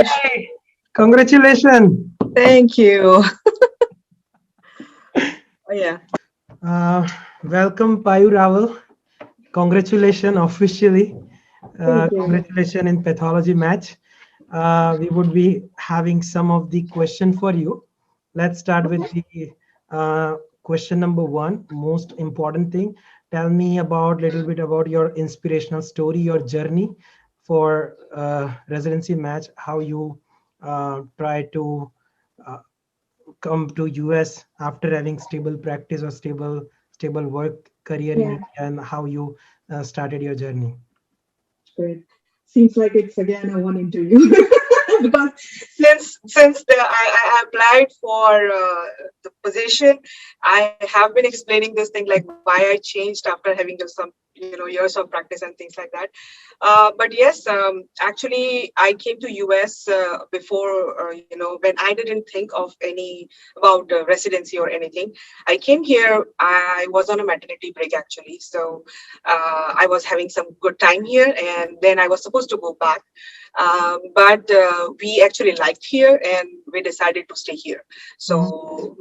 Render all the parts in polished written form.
Hey, congratulations. Thank you. Oh, yeah. Uh, Welcome, Payu Raval. Congratulations officially. Thank you. Congratulations in pathology match. We would be having some of the question for you. Let's start with the question number one, most important thing. Tell me about little bit about your inspirational story, your journey for residency match, how you try to uh, come to US after having stable practice or stable work career in Yeah, India, and how you started your journey. great. Seems like it's again a one interview because since I applied for the position, I have been explaining this thing like why I changed after having some years of practice and things like that. But yes, actually, I came to US before when I didn't think of any about residency or anything. I came here. I was on a maternity break actually, so I was having some good time here, and then I was supposed to go back. But we actually liked here and we decided to stay here. Mhm. So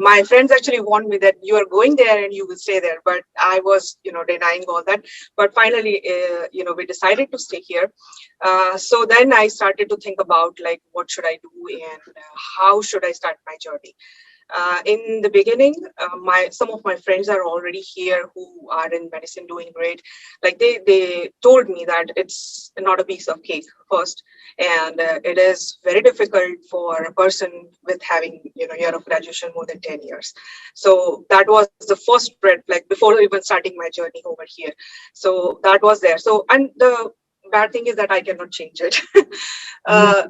my friends actually warned me that you are going there and you will stay there. But I was, denying all that. But finally, we decided to stay here. So then I started to think about like, what should I do and how should I start my journey? In the beginning, my some of my friends are already here who are in medicine doing great. Like they told me that it's not a piece of cake first, and it is very difficult for a person with having year of graduation more than 10 years. So that was the first red flag before even starting my journey over here. So that was there. So and the bad thing is that I cannot change it. Yes. uh,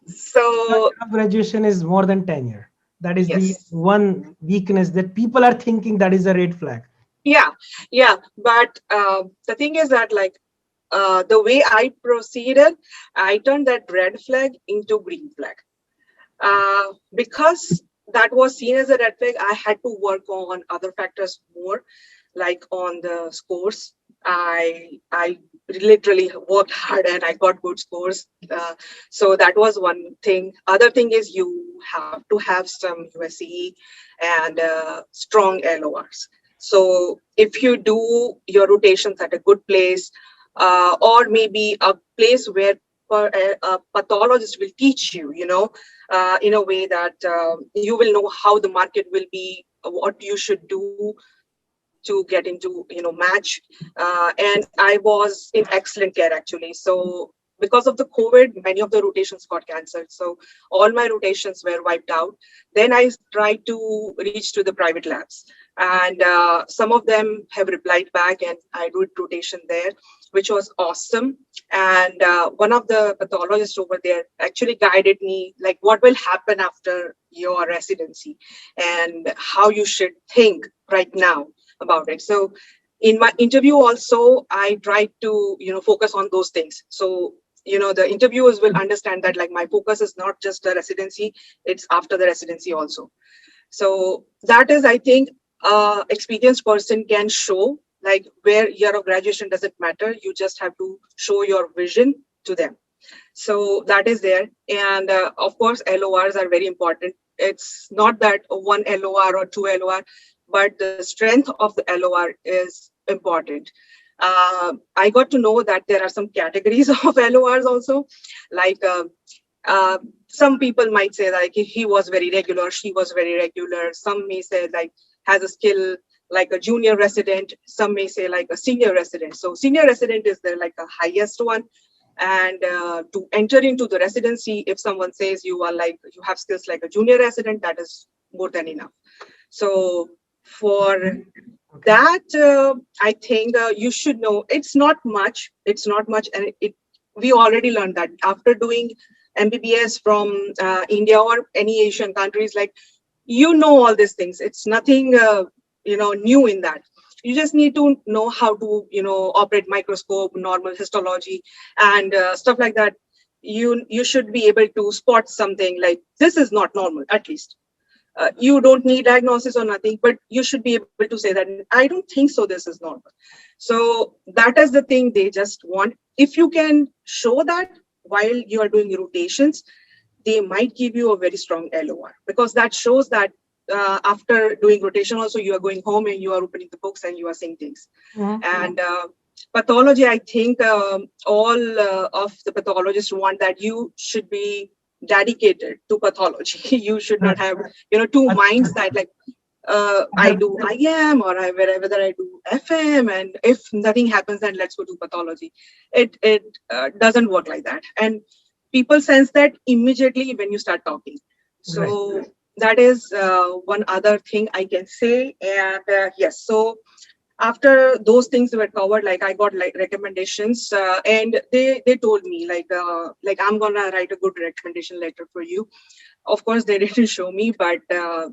so Your graduation is more than 10 years. That is the yes. one weakness that people are thinking that is a red flag. Yeah, yeah. But the thing is that, like, the way I proceeded, I turned that red flag into green flag. Because that was seen as a red flag, I had to work on other factors more, like on the scores. I literally worked hard and I got good scores. So that was one thing. Other thing is you have to have some USE and strong LORs. So if you do your rotations at a good place, or maybe a place where a pathologist will teach you, in a way that you will know how the market will be, what you should do to get into match. And I was in excellent care actually. So because of the COVID, many of the rotations got cancelled, so all my rotations were wiped out. Then I tried to reach to the private labs, and some of them have replied back, and I did rotation there, which was awesome. And one of the pathologists over there actually guided me like what will happen after your residency and how you should think right now about it. So in my interview also, I tried to focus on those things. So the interviewers will understand that like my focus is not just the residency, it's after the residency also. So that is, I think, experienced person can show like where year of graduation doesn't matter. You just have to show your vision to them. So that is there. And of course, LORs are very important. It's not that one LOR or two LOR, but the strength of the LOR is important. I got to know that there are some categories of LORs also. Like some people might say like he was very regular, she was very regular. Some may say like has a skill like a junior resident. Some may say like a senior resident. So senior resident is the like a highest one, and to enter into the residency, if someone says you are like you have skills like a junior resident, that is more than enough. So for Okay. that, I think you should know it's not much, and it we already learned that after doing MBBS from India or any Asian countries, like all these things. It's nothing new in that. You just need to know how to operate microscope, normal histology, and stuff like that. You should be able to spot something like this is not normal, at least. You don't need diagnosis or nothing, but you should be able to say that I don't think so, this is normal. So that is the thing they just want. If you can show that while you are doing rotations, they might give you a very strong LOR, because that shows that after doing rotation also, you are going home and you are opening the books and you are seeing things. And pathology, I think all of the pathologists want that you should be dedicated to pathology. You should not have, two minds that like, I do IM or whether I do FM, and if nothing happens, then let's go to pathology. It doesn't work like that, and people sense that immediately when you start talking. So that is one other thing I can say. And yes, so after those things were covered, like I got like recommendations, and they told me like I'm gonna write a good recommendation letter for you. Of course, they didn't show me, but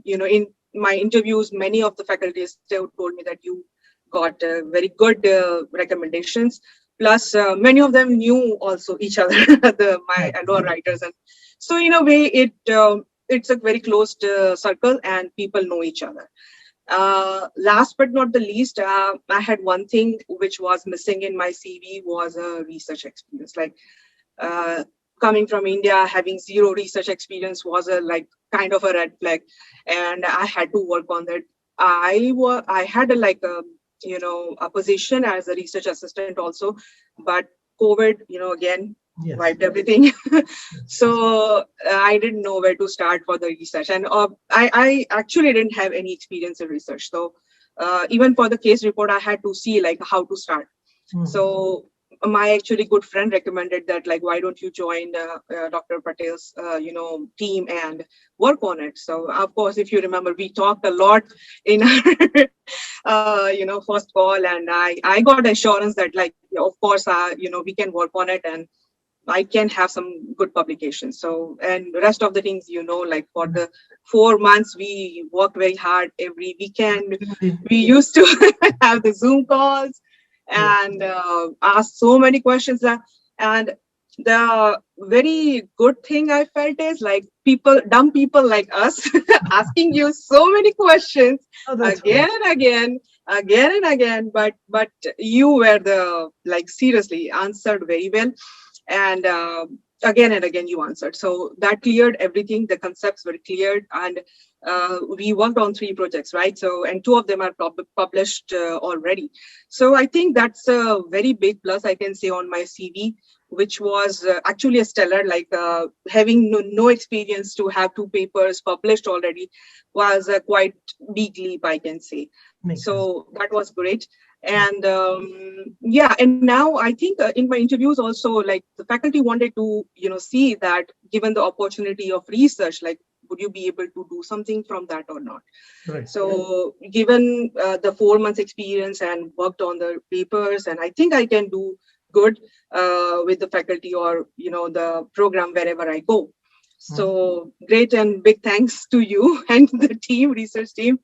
in my interviews, many of the faculties told me that you got very good recommendations. Plus, many of them knew also each other, my LOR writers, and so in a way, it's a very closed circle, and people know each other. Last but not the least, I had one thing which was missing in my CV was a research experience. Like coming from India, having zero research experience was a like kind of a red flag, and I had to work on that. I had a position as a research assistant also, but COVID, again wiped everything. So I didn't know where to start for the research, and I actually didn't have any experience in research. So even for the case report, I had to see like how to start. So my actually good friend recommended that, like, why don't you join Dr. Patel's team and work on it. So of course, if you remember, we talked a lot in our first call, and I got assurance that, like, of course, we can work on it, and I can have some good publications. So, and the rest of the things, like for the 4 months, we worked very hard every weekend. We used to have the Zoom calls and ask so many questions. And the very good thing I felt is like dumb people like us asking you so many questions again and again. But you were seriously answered very well. And again and again you answered, so that cleared everything. The concepts were cleared, and we worked on 3 projects, right? So, and 2 of them are published already. So I think that's a very big plus I can say on my CV, which was actually a stellar, like having no experience to have 2 papers published already was a quite big leap, I can say. So that was great. And and now I think in my interviews also, like the faculty wanted to see that given the opportunity of research, like would you be able to do something from that or not? So given the 4 months experience and worked on the papers, and I think I can do good with the faculty or the program wherever I go. So great, and big thanks to you and the team, research team.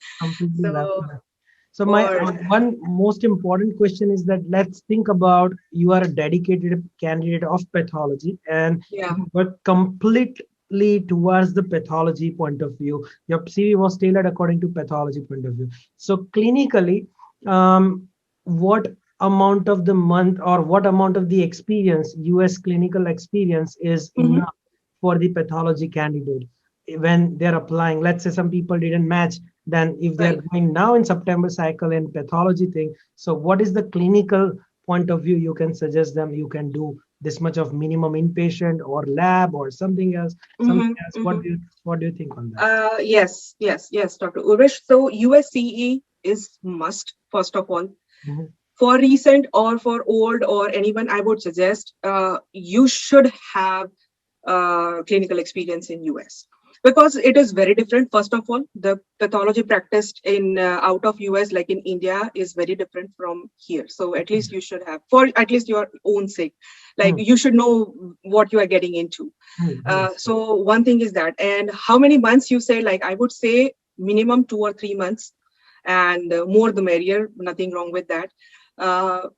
So my one most important question is that let's think about, you are a dedicated candidate of pathology, and you work completely towards the pathology point of view. Your CV was tailored according to pathology point of view. So clinically, what amount of the month or what amount of the experience, US clinical experience, is enough for the pathology candidate when they're applying? Let's say some people didn't match, then if they're going now in September cycle in pathology thing, so what is the clinical point of view you can suggest them? You can do this much of minimum inpatient or lab or something else. What do you think on that? Yes, Dr. Urvish. So USCE is must, first of all. For recent or for old or anyone, I would suggest you should have clinical experience in US, because it is very different. First of all, the pathology practiced in out of US, like in India, is very different from here. So at least you should have, for at least your own sake, like you should know what you are getting into. So one thing is that, and how many months you say, like I would say minimum 2 or 3 months, and more the merrier, nothing wrong with that.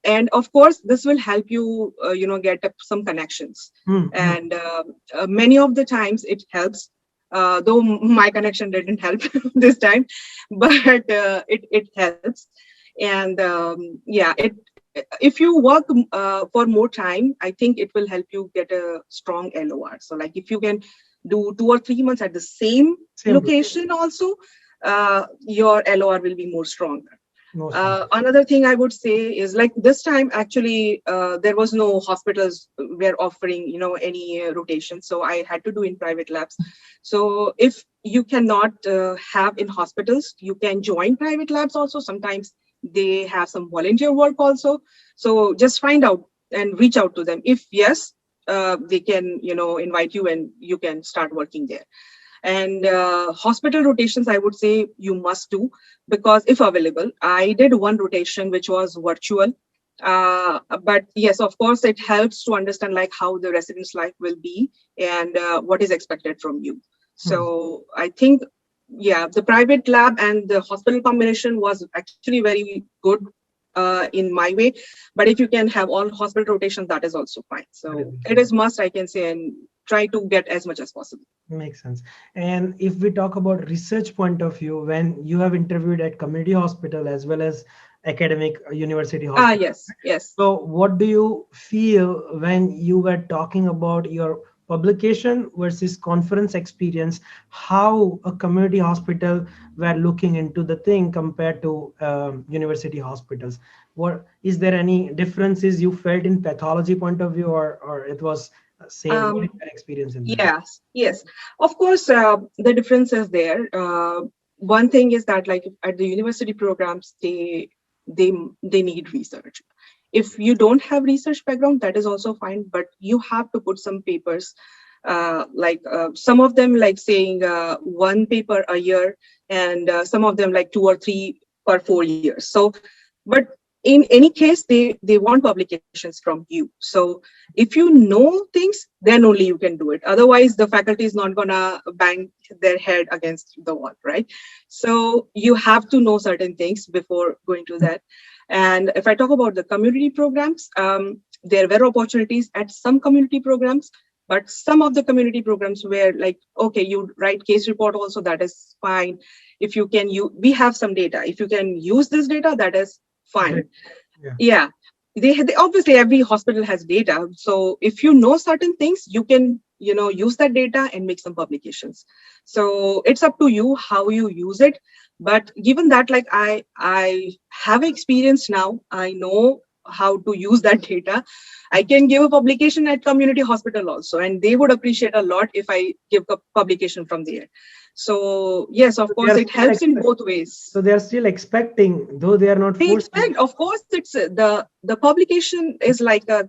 And of course, this will help you, get some connections. And many of the times it helps, though my connection didn't help this time, but it helps. And if you work for more time, I think it will help you get a strong LOR. So like if you can do 2 or 3 months at the same Same place. location also, your LOR will be more stronger. No strong. Another thing I would say is like this time actually there was no hospitals were offering any rotation, so I had to do in private labs. So if you cannot have in hospitals, you can join private labs also. Sometimes they have some volunteer work also. So just find out and reach out to them. If yes, they can invite you and you can start working there. And hospital rotations, I would say you must do, because if available, I did one rotation which was virtual. But yes, of course, it helps to understand like how the resident's life will be and what is expected from you. Hmm. So I think, yeah, the private lab and the hospital combination was actually very good in my way. But if you can have all hospital rotations, that is also fine. That is So it fine. is must, I can say, and try to get as much as possible. Makes sense. And if we talk about research point of view, when you have interviewed at community hospital as well as academic university hospital, Yes, yes. so what do you feel when you were talking about your publication versus conference experience? How a community hospital were looking into the thing compared to university hospitals? What is there any differences you felt in pathology point of view, or it was same? What is Um, your experience in that? yes, yes. Of course, the difference is there. One thing is that, like at the university programs, they they need research. If you don't have research background, that is also fine, but you have to put some papers. Some of them like saying one paper a year, and some of them like 2 or 3 per 4 years. So, but in any case, they want publications from you. So if you know things, then only you can do it. Otherwise, the faculty is not gonna bang their head against the wall, right? So you have to know certain things before going to that. And if I talk about the community programs, there were opportunities at some community programs, but some of the community programs were like, okay, you write case report also, that is fine. If you can, we have some data. If you can use this data, that is fine. Great. Yeah. Yeah, they obviously every hospital has data. So if you know certain things, you can use that data and make some publications. So it's up to you how you use it. But given that, like I have experience now, I know how to use that data. I can give a publication at community hospital also, and they would appreciate a lot if I give a publication from there. So yes, of So they course, are it still helps in expect, both ways. so they are still expecting, though they are not They forcing. expect, of course, it's the publication is like a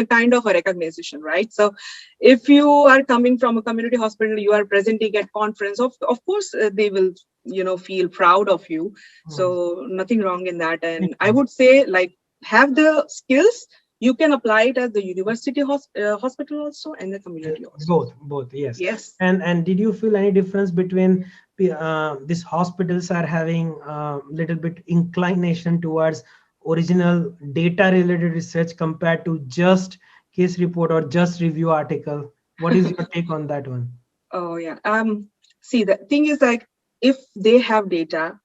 kind of a recognition, right? So if you are coming from a community hospital, you are presenting at conference, of course they will feel proud of you. Hmm. So nothing wrong in that. And Makes I sense. would say, like, have the skills. You can apply it at the university hospital also and the community also. Both, yes. Yes. And did you feel any difference between these hospitals are having a little bit inclination towards original data related research compared to just case report or just review article? What is your take on that one? Oh yeah. See, the thing is, like, if they have data,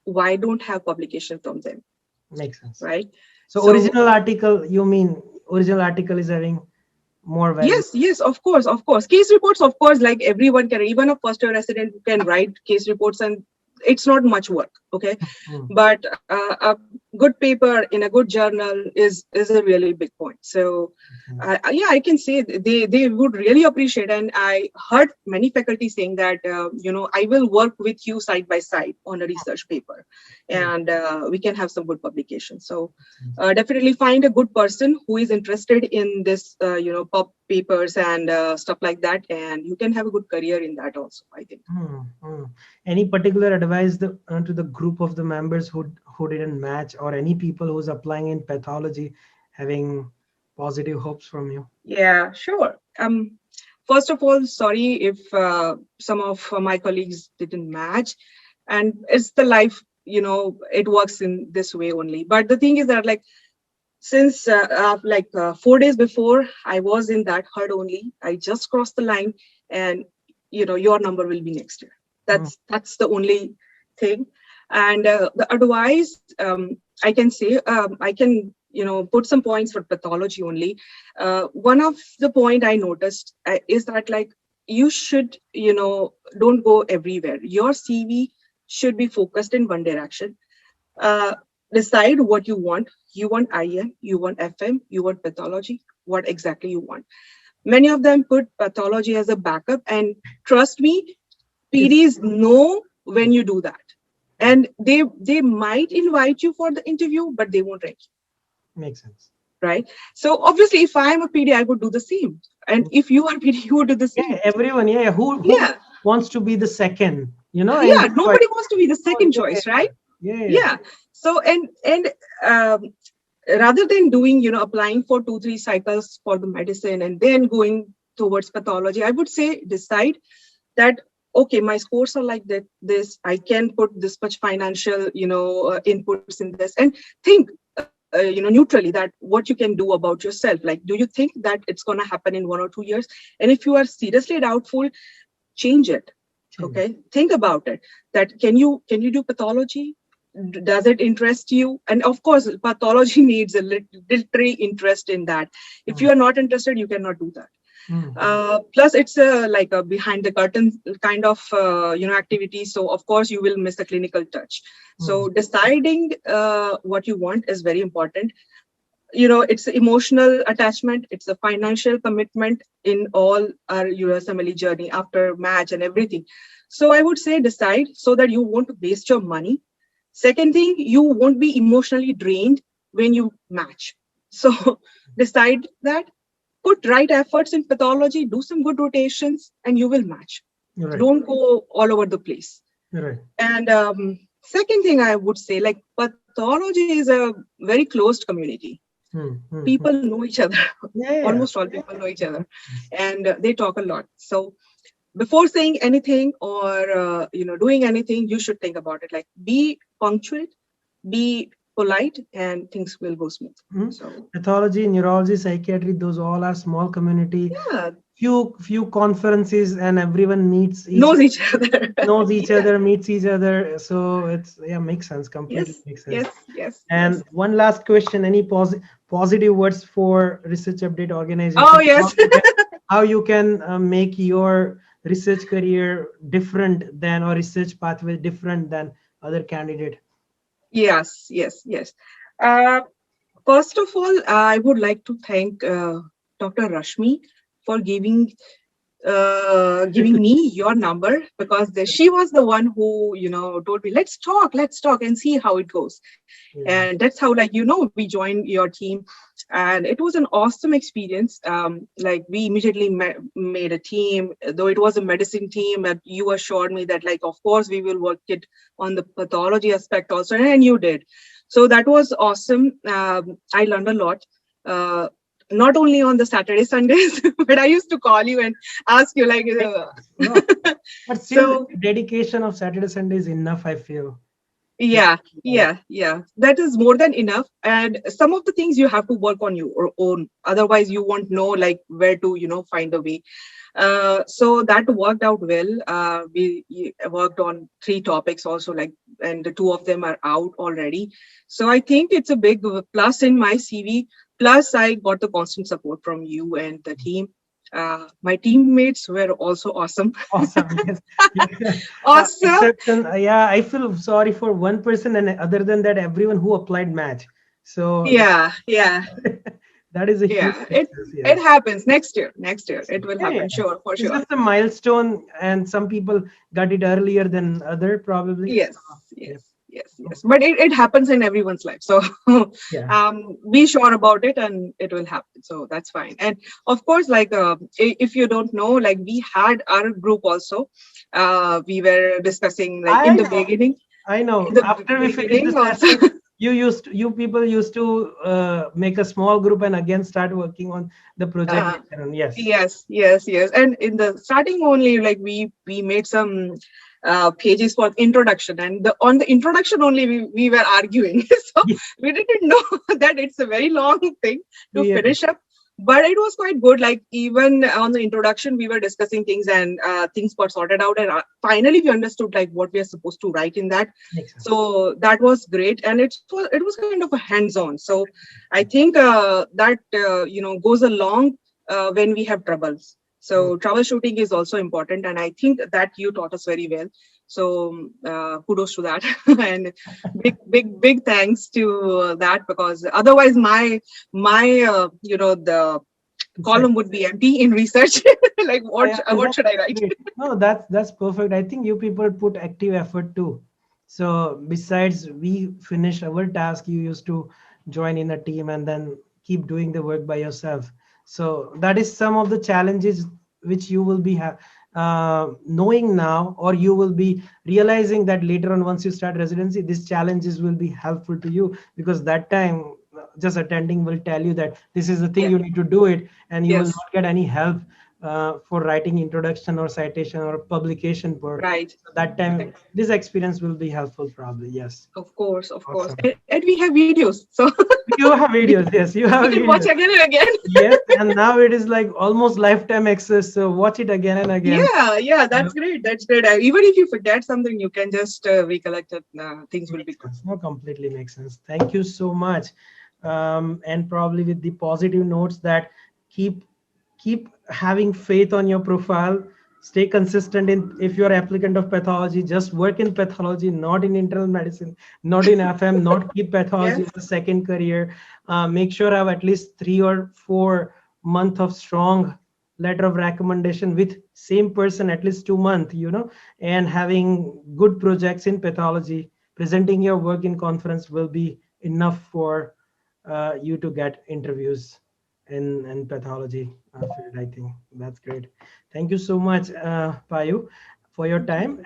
why don't have publication from them, Makes sense. right? So So original article, you mean original article is having more value? yes, of course. Case reports, of course, like everyone can, even a first year resident can write case reports, and it's not much work, okay? Hmm. But a good paper in a good journal is a really big point. So Makes sense. yeah, I can say they would really appreciate. And I heard many faculty saying that I will work with you side by side on a research paper, Great. and we can have some good publication. So Makes sense. definitely find a good person who is interested in this pub papers and stuff like that, and you can have a good career in that also, I think. Hmm. Any particular advice to the group of the members who didn't match, or any people who's applying in pathology having positive hopes from you? Yeah, sure. First of all, sorry if some of my colleagues didn't match, and it's the life, it works in this way only. But the thing is that, like, since 4 days before, I was in that herd only. I just crossed the line, and your number will be next year. Hmm. That's the only thing. And the advice, I can say, I can put some points for pathology only. One of the point I noticed is that, like, you should, don't go everywhere. Your CV should be focused in one direction. uh, Decide what you want. You want IM, you want FM, you want pathology, what exactly you want. Many of them put pathology as a backup, and trust me, It's PDs know when you do that. And they might invite you for the interview, but they won't rank makes sense. you, right? So obviously, if I'm a PD, I would do the same. And if you are PD, you would do the Yeah, same. everyone. Yeah, who Yeah. wants to be the second? You know, in Yeah. the choice. Nobody wants to be the Oh, second yeah, choice, right? yeah, yeah, yeah. Yeah. So and um, rather than doing, applying for 2 3 cycles for the medicine and then going towards pathology, I would say decide that, okay, my scores are like that, this, I can put this much financial, inputs in this, and think, neutrally, that what you can do about yourself. Like, do you think that it's going to happen in 1 or 2 years? And if you are seriously doubtful, change it. Change. Okay, think about it, that can you do pathology? Does it interest you? And of course, pathology needs a literary interest in that. If you Mm, are not interested, you cannot do that. mm, Plus, it's a like a behind the curtain kind of activity. So of course, you will miss the clinical touch. mm, So deciding what you want is very important. It's emotional attachment, it's a financial commitment in all our USMLE journey after match and everything. So I would say decide so that you won't waste your money. Second thing, you won't be emotionally drained when you match. So decide that, put right efforts in pathology, do some good rotations, and you will match. you're right. Don't go all over the place. You're right. And second thing I would say, like, pathology is a very closed community. Mm, mm, mm. People know each other. Yeah, yeah. Almost all people know each other, Yes. and they talk a lot. So before saying anything or doing anything, you should think about it. Like, be punctual, be polite, and things will go smooth. Mm. So Pathology, neurology, psychiatry, those all are small community. yeah, Few conferences and everyone meets each knows each other. knows each Yeah. other, meets each other. So it's yeah, makes sense. Completely Yes. makes sense. Yes. Yes. And Yes. one last question: any positive words for Research Update Oh organization? yes. How you can make your research career different than or research pathway different than other candidate? Yes. Yes. Yes. Uh, First of all, I would like to thank Dr. Rashmi for giving me your number, because she was the one who told me, let's talk and see how it goes. Yeah. And that's how, like, we joined your team, and it was an awesome experience. Like, we immediately made a team, though it was a medicine team, and you assured me that, like, of course we will work it on the pathology aspect also, and you did. So that was awesome. I learned a lot. uh, Not only on the Saturday, Sundays, but I used to call you and ask you, like, No, but still, so dedication of Saturday Sunday is enough, I feel. yeah, yeah, yeah. That is more than enough. And some of the things you have to work on your own. Otherwise, you won't know, like, where to, find a way. So that worked out well. We worked on 3 topics also, like, and the 2 of them are out already. So I think it's a big plus in my CV. Plus, I got the constant support from you and the team. My teammates were also awesome. Awesome. Yes. Yeah. Awesome. Exception. Yeah, I feel sorry for one person, and other than that, everyone who applied match. So Yeah, yeah. that is a huge Yeah, it success. it Yes. happens next year. Next year it will Yeah, yeah. happen. Sure, for It's sure. just a milestone, and some people got it earlier than other, probably. Yes, So, yes, yeah. yes, yes. But it happens in everyone's life. So Yeah. be sure about it, and it will happen. So that's fine. And of course, like, if you don't know, like, we had our group also. We were discussing, like, I in the know. beginning. I In know. the After we finished the beginning also. session, you people used to make a small group and again start working on the project uh, later on. Yes. Yes, yes, yes. And in the starting only, like, we made some pages for introduction, and on the introduction only we were arguing. So we didn't know that it's a very long thing to Yeah. finish up. But it was quite good. Like, even on the introduction, we were discussing things, and things got sorted out. And finally, we understood, like, what we are supposed to write in that. Makes sense. So that was great, and it was kind of a hands-on. So I think that goes along when we have troubles. So troubleshooting is also important, and I think that you taught us very well. So kudos to that, and big thanks to that, because otherwise my the column would be empty in research. Like what should I write? Great. No, that's perfect. I think you people put active effort too. So besides we finish our task, you used to join in a team and then keep doing the work by yourself. So that is some of the challenges which you will be knowing now, or you will be realizing that later on once you start residency, these challenges will be helpful to you, because that time just attending will tell you that this is the thing Yeah. you need to do it, and you will Yes. not get any help for writing introduction or citation or publication work. Right. So that time this experience will be helpful probably. Yes. Of course, of course. Awesome. And we have videos, so You have we, videos. Yes, you we have can watch videos. again and again. Yes, and now it is like almost lifetime access, so watch it again and again. Yeah, Uh, that's great. That's great. Even if you forget something, you can just recollect it. Things will be Makes good. sense. No, completely makes sense. Thank you so much. And probably with the positive notes that keep keep having faith on your profile. Stay consistent in, if you're applicant of pathology, just work in pathology, not in internal medicine, not in FM, not keep pathology Yes. as a second career. Make sure I have at least 3 or 4 months of strong letter of recommendation with same person, at least 2 months, and having good projects in pathology. Presenting your work in conference will be enough for you to get interviews in pathology field. I think that's great. Thank you so much, Payu, for your Thank time. you.